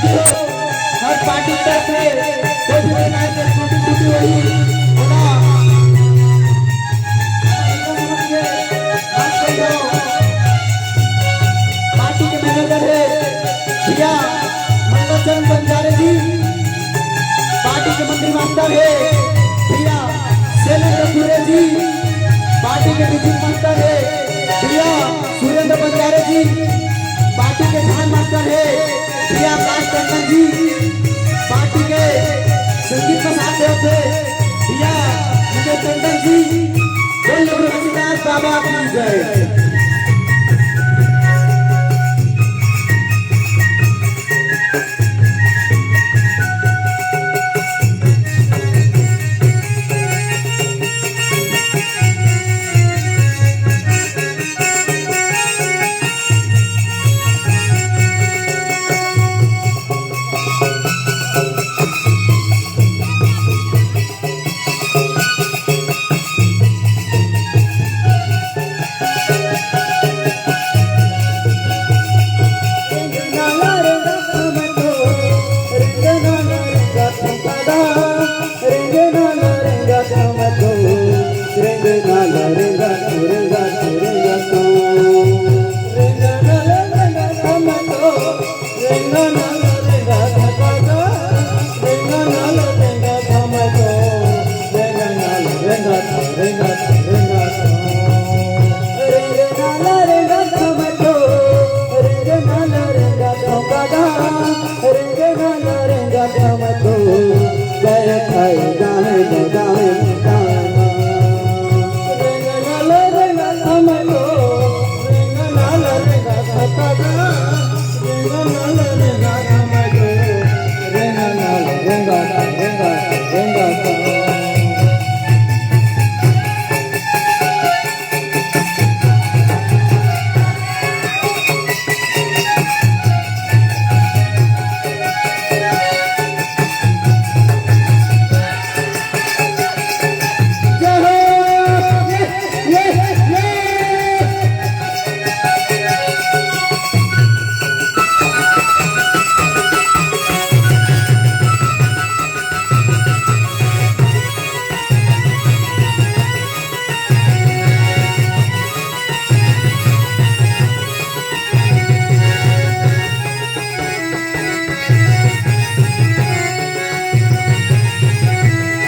हर party की तरफ से कोई भी प्रकार की टूटी हुई होना पार्टी के मैनेजर है भैया मंगलचंद बंजारे जी, पार्टी के मंत्री मास्टर है भैया शैलेंद्र सूर्य जी, पार्टी के म्यूजिक मास्टर है भैया सुरेंद्र बंजारे जी, पार्टी के ध्यान मास्टर है भैया आकाश टंडन जी, पार्टी के संगीत में साथ देते भैया विजय टंडन जी। बोल रघुनाथ बाबा की जय। Renga